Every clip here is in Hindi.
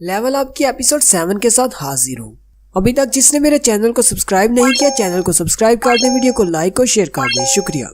लेवल अप की एपिसोड 7 के साथ हाजिर हूँ। अभी तक जिसने मेरे चैनल को सब्सक्राइब नहीं किया, चैनल को सब्सक्राइब कर दे, वीडियो को लाइक और शेयर कर दे, शुक्रिया।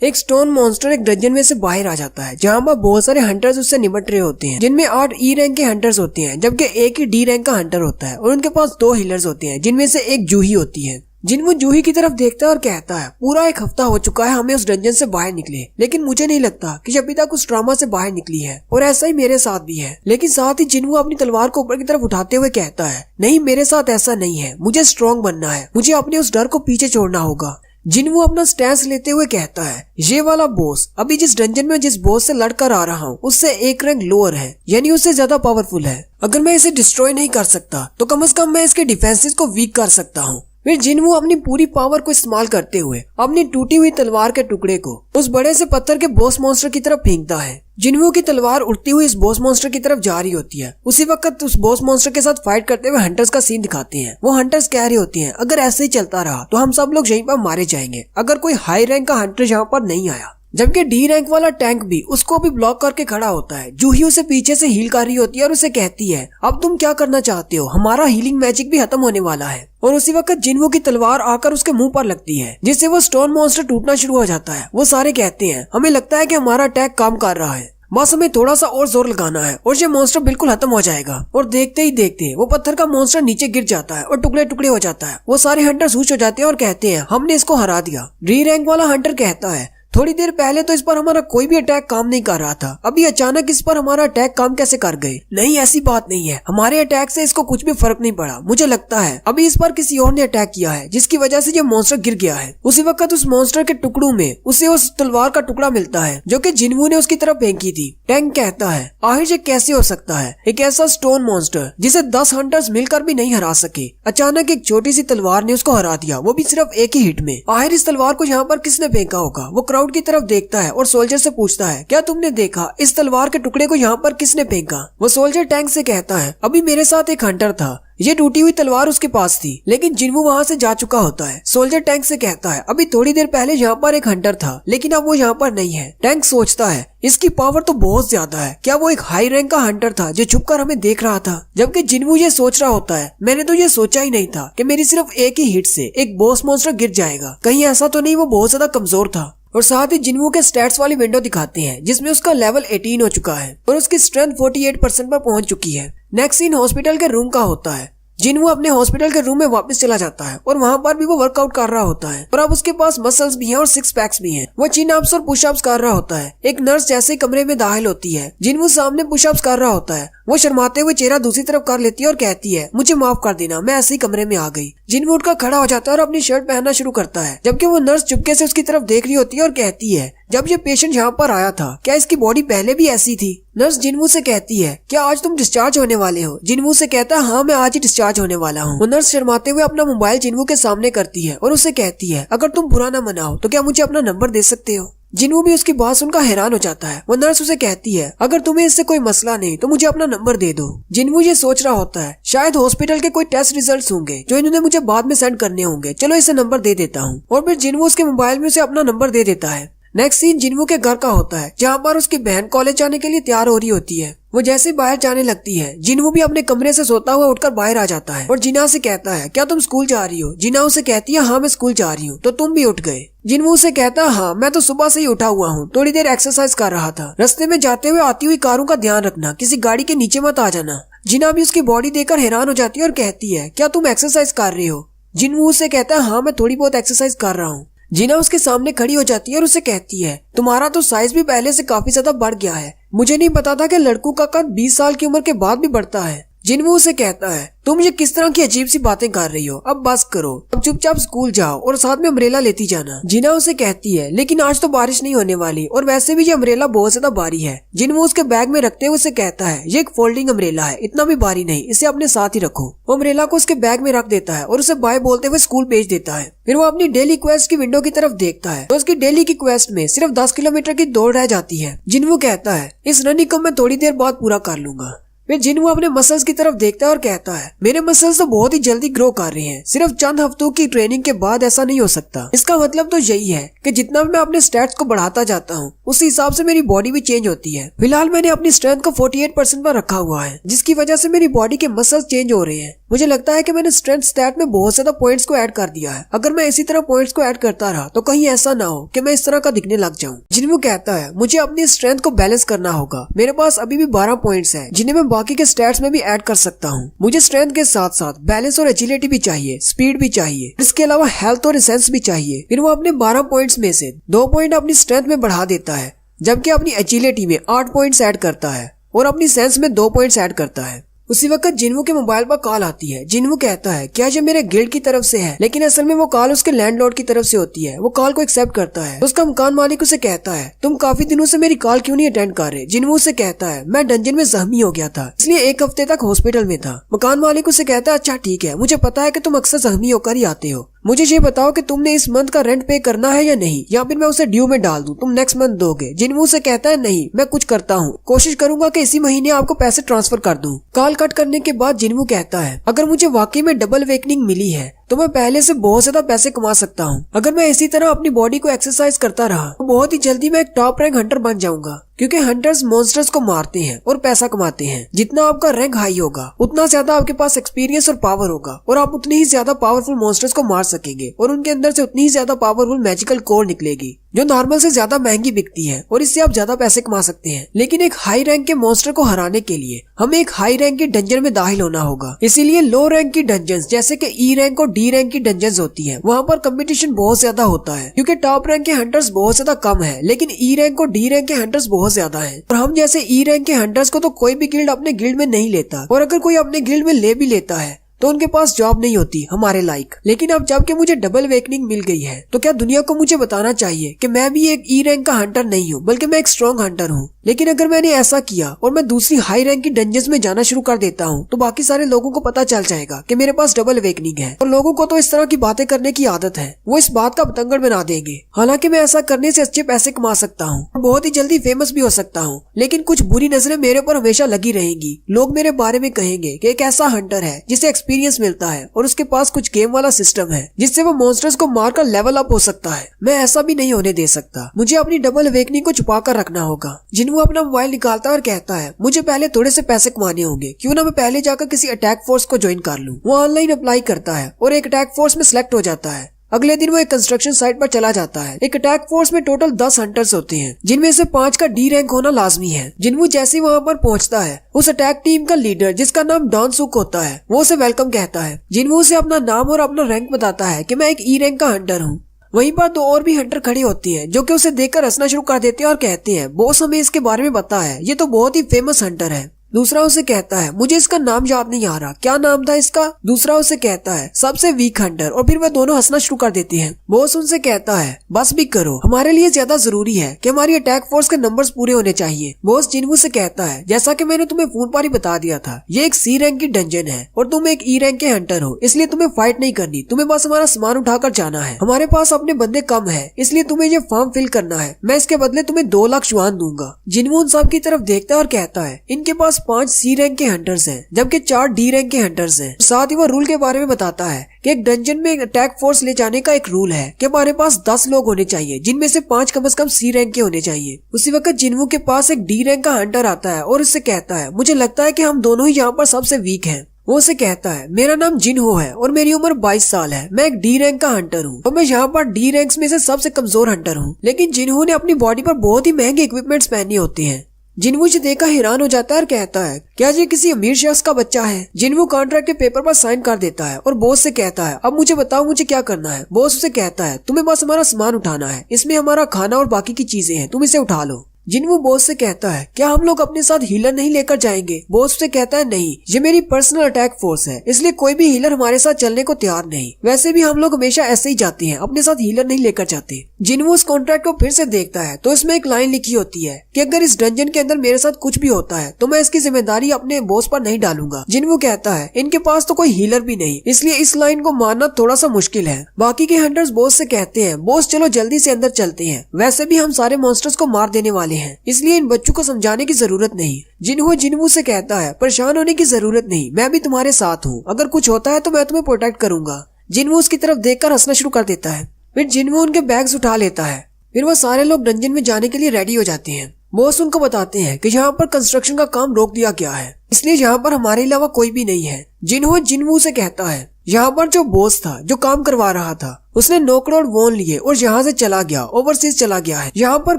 एक स्टोन मॉन्स्टर एक डंजन में से बाहर आ जाता है, जहाँ पर बहुत सारे हंटर्स उससे निपट रहे होते हैं, जिनमें 8 ई रैंक के हंटर्स होते हैं, जबकि एक ही डी रैंक का हंटर होता है और उनके पास 2 हीलर्स होते हैं, जिनमें से एक जूही होती है। जिनवू जूही की तरफ देखता है और कहता है, पूरा 1 हफ्ता हो चुका है हमें उस डंजन से बाहर निकले, लेकिन मुझे नहीं लगता कि अभी तक उस ड्रामा से बाहर निकली है, और ऐसा ही मेरे साथ भी है। लेकिन साथ ही जिनवू अपनी तलवार को ऊपर की तरफ उठाते हुए कहता है, नहीं, मेरे साथ ऐसा नहीं है, मुझे स्ट्रॉन्ग बनना है, मुझे अपने उस डर को पीछे छोड़ना होगा। जिनवू अपना स्टैंस लेते हुए कहता है, ये वाला बॉस अभी जिस डंजन में जिस बॉस से लड़कर आ रहा हूँ उससे 1 रैंक लोअर है, यानी उससे ज्यादा पावरफुल है। अगर मैं इसे डिस्ट्रॉय नहीं कर सकता तो कम से कम मैं इसके डिफेंसेस को वीक कर सकता हूँ। फिर जिनवू अपनी पूरी पावर को इस्तेमाल करते हुए अपनी टूटी हुई तलवार के टुकड़े को उस बड़े से पत्थर के बॉस मॉन्स्टर की तरफ फेंकता है। जिनवू की तलवार उड़ती हुई इस बॉस मॉन्स्टर की तरफ जा रही होती है। उसी वक्त उस बॉस मॉन्स्टर के साथ फाइट करते हुए हंटर्स का सीन दिखाते हैं। वो हंटर्स कह रहे होते हैं, अगर ऐसे ही चलता रहा तो हम सब लोग यहीं पर मारे जाएंगे, अगर कोई हाई रैंक का हंटर यहाँ पर नहीं आया। जबकि डी रैंक वाला टैंक भी उसको भी ब्लॉक करके खड़ा होता है। जूही उसे पीछे से हील कर रही होती है और उसे कहती है, अब तुम क्या करना चाहते हो, हमारा हीलिंग मैजिक भी खत्म होने वाला है। और उसी वक्त जिनवू की तलवार आकर उसके मुंह पर लगती है, जिससे वो स्टोन मॉन्स्टर टूटना शुरू हो जाता है। वो सारे कहते हैं, हमें लगता है कि हमारा अटैक काम कर रहा है, बस हमें थोड़ा सा और जोर लगाना है और ये मॉन्स्टर बिल्कुल खत्म हो जाएगा। और देखते ही देखते वो पत्थर का मॉन्स्टर नीचे गिर जाता है और टुकड़े टुकड़े हो जाता है। वो सारे हंटर्स हुश हो जाते हैं और कहते हैं, हमने इसको हरा दिया। डी रैंक वाला हंटर कहता है, थोड़ी देर पहले तो इस पर हमारा कोई भी अटैक काम नहीं कर रहा था, अभी अचानक इस पर हमारा अटैक काम कैसे कर गए? नहीं, ऐसी बात नहीं है, हमारे अटैक से इसको कुछ भी फर्क नहीं पड़ा। मुझे लगता है अभी इस पर किसी और ने अटैक किया है, जिसकी वजह से ये मॉन्स्टर गिर गया है। उसी वक्त उस मॉन्स्टर के टुकड़ों में उसे उस तलवार का टुकड़ा मिलता है जो कि जिनवू ने उसकी तरफ फेंकी थी। टैंक कहता है, आखिर ये कैसे हो सकता है, एक ऐसा स्टोन मॉन्स्टर जिसे 10 हंटर्स मिलकर भी नहीं हरा सके, अचानक एक छोटी सी तलवार ने उसको हरा दिया, वो भी सिर्फ एक ही हिट में। आखिर इस तलवार को यहाँ पर किसने फेंका होगा? वो क्राउड की तरफ देखता है और सोल्जर से पूछता है, क्या तुमने देखा इस तलवार के टुकड़े को यहाँ पर किसने फेंका? वो सोल्जर टैंक से कहता है, अभी मेरे साथ एक हंटर था, ये टूटी हुई तलवार उसके पास थी, लेकिन जिनवू वहाँ से जा चुका होता है। सोल्जर टैंक से कहता है, अभी थोड़ी देर पहले यहाँ पर एक हंटर था, लेकिन अब वो यहाँ पर नहीं है। टैंक सोचता है, इसकी पावर तो बहुत ज्यादा है, क्या वो एक हाई रैंक का हंटर था जो छुपकर हमें देख रहा था? जबकि जिनवू ये सोच रहा होता है, मैंने तो ये सोचा ही नहीं था कि मेरी सिर्फ एक ही हिट से एक बॉस मॉन्स्टर गिर जाएगा, कहीं ऐसा तो नहीं वो बहुत ज्यादा कमजोर था। और साथ ही जिनवू के स्टैट्स वाली विंडो दिखाते हैं, जिसमें उसका लेवल 18 हो चुका है और उसकी स्ट्रेंथ 48% पर पहुंच चुकी है। नेक्स्ट सीन हॉस्पिटल के रूम का होता है। जिनवू अपने हॉस्पिटल के रूम में वापस चला जाता है और वहाँ पर भी वो वर्कआउट कर रहा होता है, और अब उसके पास मसल्स भी हैं और 6 पैक्स भी हैं। वो चिन अप्स और पुशअप्स कर रहा होता है। एक नर्स जैसे कमरे में दाखिल होती है, जिनवू सामने पुशअप्स कर रहा होता है। वो शर्माते हुए चेहरा दूसरी तरफ कर लेती है और कहती है, मुझे माफ कर देना, मैं ऐसे ही कमरे में आ गई। जिनवू उठकर खड़ा हो जाता है और अपनी शर्ट पहनना शुरू करता है, जबकि वो नर्स चुपके से उसकी तरफ देख रही होती है और कहती है, जब ये पेशेंट यहाँ पर आया था क्या इसकी बॉडी पहले भी ऐसी थी? नर्स जिनवू से कहती है, क्या आज तुम डिस्चार्ज होने वाले हो? जिनवू से कहता है, हाँ, मैं आज ही डिस्चार्ज होने वाला हूँ। वो नर्स शर्माते हुए अपना मोबाइल जिनवू के सामने करती है और उसे कहती है, अगर तुम बुरा ना मनाओ तो क्या मुझे अपना नंबर दे सकते हो? जिनवू भी उसकी बात सुनकर हैरान हो जाता है। वो नर्स उसे कहती है, अगर तुम्हें इससे कोई मसला नहीं तो मुझे अपना नंबर दे दो। जिनवू ये सोच रहा होता है, शायद हॉस्पिटल के कोई टेस्ट रिजल्ट्स होंगे जो इन्होंने मुझे बाद में सेंड करने होंगे, चलो इसे नंबर दे देता हूँ। और फिर जिनवू उसके मोबाइल में उसे अपना नंबर दे देता है। नेक्स्ट सीन जिनवू के घर का होता है, जहाँ पर उसकी बहन कॉलेज जाने के लिए तैयार हो रही होती है। वो जैसे बाहर जाने लगती है, जिनवू भी अपने कमरे से सोता हुआ उठकर बाहर आ जाता है और जिना से कहता है, क्या तुम स्कूल जा रही हो? जिना उसे कहती है, हाँ, मैं स्कूल जा रही हूँ, तो तुम भी उठ गए? जिनवू से कहता है, हाँ, मैं तो सुबह से ही उठा हुआ हूँ, थोड़ी देर एक्सरसाइज कर रहा था। रास्ते में जाते हुए आती हुई कारों का ध्यान रखना, किसी गाड़ी के नीचे मत आ जाना। जिना भी उसकी बॉडी देखकर हैरान हो जाती है और कहती है, क्या तुम एक्सरसाइज कर रही हो? जिनवू से कहता है, हाँ, मैं थोड़ी बहुत एक्सरसाइज कर रहा हूँ। जिना उसके सामने खड़ी हो जाती है और उसे कहती है, तुम्हारा तो साइज भी पहले से काफी ज्यादा बढ़ गया है, मुझे नहीं पता था कि लड़कों का कद 20 साल की उम्र के बाद भी बढ़ता है। जिनवू उसे कहता है, तुम ये किस तरह की अजीब सी बातें कर रही हो, अब बस करो, अब चुपचाप स्कूल जाओ और साथ में अम्ब्रेला लेती जाना। जिना उसे कहती है, लेकिन आज तो बारिश नहीं होने वाली और वैसे भी ये अम्ब्रेला बहुत ज्यादा भारी है। जिनवू उसके बैग में रखते हुए उसे कहता है, ये एक फोल्डिंग अम्ब्रेला है, इतना भी भारी नहीं, इसे अपने साथ ही रखो। वो अम्ब्रेला को उसके बैग में रख देता है और उसे बाय बोलते हुए स्कूल भेज देता है। फिर वो अपनी डेली क्वेस्ट की विंडो की तरफ देखता है तो उसकी डेली की क्वेस्ट में सिर्फ 10 किलोमीटर की दौड़ रह जाती है। जिनवू कहता है, इस रनिंग को मैं थोड़ी देर बाद पूरा कर लूंगा। फिर जिनवू अपने मसल्स की तरफ देखता है और कहता है मेरे मसल्स तो बहुत ही जल्दी ग्रो कर रहे हैं, सिर्फ चंद हफ्तों की ट्रेनिंग के बाद ऐसा नहीं हो सकता। इसका मतलब तो यही है कि जितना भी मैं अपने स्टैट्स को बढ़ाता जाता हूँ उस हिसाब से मेरी बॉडी भी चेंज होती है। फिलहाल मैंने अपनी स्ट्रेंथ को 48% पर रखा हुआ है, जिसकी वजह से मेरी बॉडी के मसल्स चेंज हो रहे हैं। मुझे लगता है कि मैंने स्ट्रेंथ स्टैट में बहुत ज्यादा पॉइंट्स को ऐड कर दिया है। अगर मैं इसी तरह पॉइंट्स को ऐड करता रहा तो कहीं ऐसा ना हो कि मैं इस तरह का दिखने लग जाऊं। जिनवू कहता है मुझे अपनी स्ट्रेंथ को बैलेंस करना होगा। मेरे पास अभी भी 12 पॉइंट्स हैं जिन्हें मैं बाकी के स्टैट्स में भी ऐड कर सकता हूँ। मुझे स्ट्रेंथ के साथ साथ बैलेंस और एजिलिटी भी चाहिए, स्पीड भी चाहिए, इसके अलावा हेल्थ और एसेंस भी चाहिए। फिर वो अपने 12 पॉइंट्स में से 2 पॉइंट अपनी स्ट्रेंथ में बढ़ा देता है, जबकि अपनी एजिलिटी में 8 पॉइंट्स ऐड करता है और अपनी सेंस में 2 पॉइंट्स ऐड करता है। उसी वक्त जिनवू के मोबाइल पर कॉल आती है। जिनवू कहता है क्या ये मेरे गिल्ड की तरफ से है, लेकिन असल में वो कॉल उसके लैंडलॉर्ड की तरफ से होती है। वो कॉल को एक्सेप्ट करता है। उसका मकान मालिक उसे कहता है तुम काफी दिनों से मेरी कॉल क्यों नहीं अटेंड कर रहे। जिनवू उसे कहता है मैं डंजन में जख्मी हो गया था, इसलिए 1 हफ्ते तक हॉस्पिटल में था। मकान मालिक उसे कहता है अच्छा ठीक है, मुझे पता है कि तुम अक्सर जख्मी होकर ही आते हो। मुझे ये बताओ कि तुमने इस मंथ का रेंट पे करना है या नहीं, या फिर मैं उसे ड्यू में डाल दूं, तुम नेक्स्ट मंथ दोगे। जिनवू से कहता है नहीं, मैं कुछ करता हूँ, कोशिश करूंगा कि इसी महीने आपको पैसे ट्रांसफर कर दूं। कॉल कट करने के बाद जिनवू कहता है अगर मुझे वाकई में डबल वेकनिंग मिली है तो मैं पहले से बहुत ज्यादा पैसे कमा सकता हूँ। अगर मैं इसी तरह अपनी बॉडी को एक्सरसाइज करता रहा तो बहुत ही जल्दी मैं एक टॉप रैंक हंटर बन जाऊंगा, क्योंकि हंटर्स मॉन्स्टर्स को मारते हैं और पैसा कमाते हैं। जितना आपका रैंक हाई होगा उतना ज्यादा आपके पास एक्सपीरियंस और पावर होगा और आप उतनी ही ज्यादा पावरफुल मॉन्स्टर्स को मार सकेंगे और उनके अंदर से उतनी ही ज्यादा पावरफुल मैजिकल कोर निकलेगी जो नॉर्मल से ज्यादा महंगी बिकती है और इससे आप ज्यादा पैसे कमा सकते हैं। लेकिन एक हाई रैंक के मॉन्स्टर को हराने के लिए हमें एक हाई रैंक की डंजन में दाखिल होना होगा। इसीलिए लो रैंक की डंजन जैसे कि ई रैंक और डी रैंक की डंजन होती है, वहाँ पर कंपटीशन बहुत ज्यादा होता है, क्योंकि टॉप रैंक के हंटर्स बहुत ज्यादा कम है, लेकिन ई रैंक और डी रैंक के हंटर्स बहुत ज्यादा हैं। और हम जैसे ई रैंक के हंटर्स को तो कोई भी गिल्ड अपने गिल्ड में नहीं लेता, और अगर कोई अपने गिल्ड में ले भी लेता है तो उनके पास जॉब नहीं होती हमारे लाइक। लेकिन अब जबकि मुझे डबल वेकनिंग मिल गई है तो क्या दुनिया को मुझे बताना चाहिए कि मैं भी एक ई रैंक का हंटर नहीं हूँ, बल्कि मैं एक स्ट्रॉन्ग हंटर हूँ। लेकिन अगर मैंने ऐसा किया और मैं दूसरी हाई रैंक की डंजन्स में जाना शुरू कर देता हूँ तो बाकी सारे लोगों को पता चल जाएगा कि मेरे पास डबल वेकनिंग है, और लोगों को तो इस तरह की बातें करने की आदत है, वो इस बात का पतंगड़ बना देंगे। हालांकि मैं ऐसा करने से अच्छे पैसे कमा सकता हूँ और बहुत ही जल्दी फेमस भी हो सकता हूँ, लेकिन कुछ बुरी नजरें मेरे पर हमेशा लगी रहेंगी। लोग मेरे बारे में कहेंगे कि एक ऐसा हंटर है जिसे एक्सपीरियंस मिलता है और उसके पास कुछ गेम वाला सिस्टम है जिससे वो मॉन्स्टर्स को मारकर लेवल अप हो सकता है। मैं ऐसा भी नहीं होने दे सकता। मुझे अपनी डबल वेकनिंग को छुपा कर रखना होगा। जिनवू अपना मोबाइल निकालता है और कहता है मुझे पहले थोड़े से पैसे कमाने होंगे, क्यों ना मैं पहले जाकर किसी अटैक फोर्स को ज्वाइन कर लूं। वो ऑनलाइन अप्लाई करता है और एक अटैक फोर्स में सिलेक्ट हो जाता है। अगले दिन वो एक कंस्ट्रक्शन साइट पर चला जाता है। एक अटैक फोर्स में टोटल 10 हंटर्स होते हैं, जिनमें से 5 का डी रैंक होना लाजमी है। जिनवू जैसे ही वहाँ पर पहुँचता है, उस अटैक टीम का लीडर जिसका नाम डॉन सुक होता है वो उसे वेलकम कहता है। जिनवू उसे अपना नाम और अपना रैंक बताता है कि मैं एक ई रैंक का हंटर हूँ। वहीं पर 2 और भी हंटर खड़े होते हैं जो कि उसे देखकर हंसना शुरू कर देते हैं और कहते हैं बॉस हमें इसके बारे में पता है, ये तो बहुत ही फेमस हंटर है। दूसरा उसे कहता है मुझे इसका नाम याद नहीं आ रहा, क्या नाम था इसका। दूसरा उसे कहता है सबसे वीक हंटर, और फिर वह दोनों हंसना शुरू कर देते हैं। बॉस उनसे कहता है बस भी करो, हमारे लिए ज्यादा जरूरी है कि हमारी अटैक फोर्स के नंबर्स पूरे होने चाहिए। बॉस जिनवू से कहता है जैसा कि मैंने तुम्हें फोन पर ही बता दिया था, ये एक सी रैंक की डंजन है और तुम एक ई रैंक के हंटर हो, इसलिए तुम्हें फाइट नहीं करनी, तुम्हें बस हमारा सामान उठाकर जाना है। हमारे पास अपने बंदे कम है, इसलिए तुम्हें ये फॉर्म फिल करना है। मैं इसके बदले तुम्हें 2 लाख युआन दूंगा। जिनवू उन सब की तरफ देखता है और कहता है इनके पास 5 सी रैंक के हंटर्स हैं, जबकि 4 डी रैंक के हंटर्स हैं। साथ ही वो रूल के बारे में बताता है कि एक डंजन में एक अटैक फोर्स ले जाने का एक रूल है कि हमारे पास 10 लोग होने चाहिए, जिनमें से 5 कम से कम सी रैंक के होने चाहिए। उसी वक्त जिनवू के पास एक डी रैंक का हंटर आता है और उससे कहता है मुझे लगता है कि हम दोनों ही यहाँ पर सबसे वीक हैं। वो उसे कहता है मेरा नाम जिनहो है और मेरी उम्र 22 साल है, मैं एक डी रैंक का हंटर हूँ और मैं यहाँ पर डी रैंक्स में से सबसे कमजोर हंटर हूँ। लेकिन जिनहो ने अपनी बॉडी पर बहुत ही महंगे इक्विपमेंट्स पहने होते हैं। जिनवू इसे देखकर हैरान हो जाता है और कहता है क्या ये किसी अमीर शख्स का बच्चा है। जिनवू कॉन्ट्रैक्ट के पेपर पर साइन कर देता है और बॉस से कहता है अब मुझे बताओ मुझे क्या करना है। बॉस उसे कहता है तुम्हें बस हमारा सामान उठाना है, इसमें हमारा खाना और बाकी की चीजें हैं, तुम इसे उठा लो। जिनवू बॉस से कहता है क्या हम लोग अपने साथ हीलर नहीं लेकर जाएंगे। बॉस से कहता है नहीं, ये मेरी पर्सनल अटैक फोर्स है, इसलिए कोई भी हीलर हमारे साथ चलने को तैयार नहीं। वैसे भी हम लोग हमेशा ऐसे ही जाते हैं, अपने साथ हीलर नहीं लेकर जाते। जिनवू उस कॉन्ट्रैक्ट को फिर से देखता है तो इसमें एक लाइन लिखी होती है कि अगर इस डंजन के अंदर मेरे साथ कुछ भी होता है तो मैं इसकी जिम्मेदारी अपने बॉस पर नहीं डालूंगा। जिनवू कहता है इनके पास तो कोई हीलर भी नहीं, इसलिए इस लाइन को मानना थोड़ा सा मुश्किल है। बाकी के हंटर्स बॉस से कहते हैं बॉस चलो जल्दी से अंदर चलते हैं, वैसे भी हम सारे मॉन्स्टर्स को मार देने वाले वाले हैं, इसलिए इन बच्चों को समझाने की जरूरत नहीं। जिन्हो जिन्वू से कहता है परेशान होने की जरूरत नहीं, मैं भी तुम्हारे साथ हूँ, अगर कुछ होता है तो मैं तुम्हें प्रोटेक्ट करूंगा। जिन्वू उसकी तरफ देखकर हंसना शुरू कर देता है। फिर जिन्वू उनके बैग्स उठा लेता है। फिर वो सारे लोग डंजन में जाने के लिए रेडी हो जाते हैं। बॉस उनको बताते हैं कि यहाँ पर कंस्ट्रक्शन का काम रोक दिया गया है, इसलिए यहाँ पर हमारे अलावा कोई भी नहीं है। जिन्हो जिन्वू से कहता है यहाँ पर जो बॉस था, जो काम करवा रहा था, उसने 9 करोड़ वॉन लिए और यहाँ से चला गया, ओवरसीज चला गया है। यहाँ पर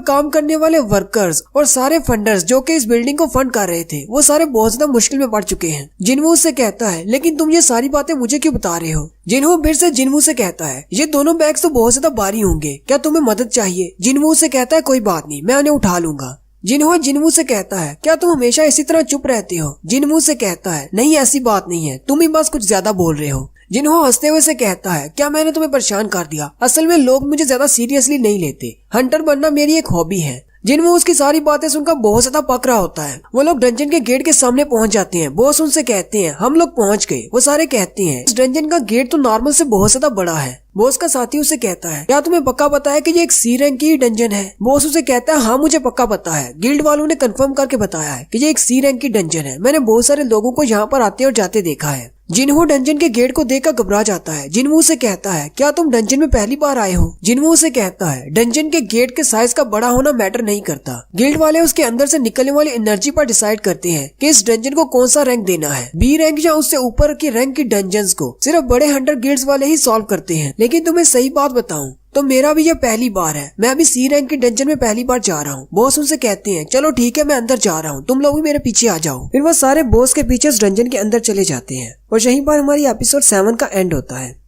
काम करने वाले वर्कर्स और सारे फंडर्स जो कि इस बिल्डिंग को फंड कर रहे थे, वो सारे बहुत ज्यादा मुश्किल में पड़ चुके हैं। जिन्वू उससे कहता है लेकिन तुम ये सारी बातें मुझे क्यों बता रहे हो? जिन्वू फिर से जिन्वू से कहता है ये दोनों बैग्स तो बहुत ज्यादा भारी होंगे, क्या तुम्हें मदद चाहिए? जिन्वू से कहता है कोई बात नहीं, मैं उन्हें उठा लूंगा। जिन्हो जिन्वू से कहता है क्या तुम हमेशा इसी तरह चुप रहते हो? जिन्वू से कहता है नहीं, ऐसी बात नहीं है, तुम ही बस कुछ ज्यादा बोल रहे हो। जिन्हो हंसते हुए से कहता है क्या मैंने तुम्हें परेशान कर दिया? असल में लोग मुझे ज्यादा सीरियसली नहीं लेते, हंटर बनना मेरी एक हॉबी है। जिन्वू उसकी सारी बातें सुनकर बहुत ज्यादा पक रहा होता है। वो लोग डंजन के गेट के सामने पहुंच जाते हैं। बॉस उनसे कहते हैं हम लोग पहुंच गए। वो सारे कहते हैं इस डंजन का गेट तो नॉर्मल से बहुत ज्यादा बड़ा है। बॉस का साथी उसे कहता है क्या तुम्हें पक्का पता है कि ये एक सी रैंक की डंजन है? बॉस उसे कहता है हाँ मुझे पक्का पता है, गिल्ड वालों ने कंफर्म करके बताया है कि ये एक सी रैंक की डंजन है। मैंने बहुत सारे लोगों को यहाँ पर आते और जाते देखा है। जिन्हो डंजन के गेट को देखकर घबरा जाता है। जिन्वू से कहता है क्या तुम डंजन में पहली बार आए हो? जिन्वू से कहता है डंजन के गेट के साइज का बड़ा होना मैटर नहीं करता, गिल्ड वाले उसके अंदर से निकलने वाली एनर्जी पर डिसाइड करते हैं कि इस डंजन को कौन सा रैंक देना है। बी रैंक या उससे ऊपर की रैंक की डंजन्स को सिर्फ बड़े हंटर गिल्ड्स वाले ही सॉल्व करते हैं। लेकिन तुम्हें सही बात बताऊं तो मेरा भी ये पहली बार है, मैं अभी सी रैंक की डंजन में पहली बार जा रहा हूँ। बॉस उनसे कहते हैं चलो ठीक है, मैं अंदर जा रहा हूँ, तुम लोग भी मेरे पीछे आ जाओ। फिर वो सारे बॉस के पीछे उस डंजन के अंदर चले जाते हैं और यहीं पर हमारी एपिसोड 7 का एंड होता है।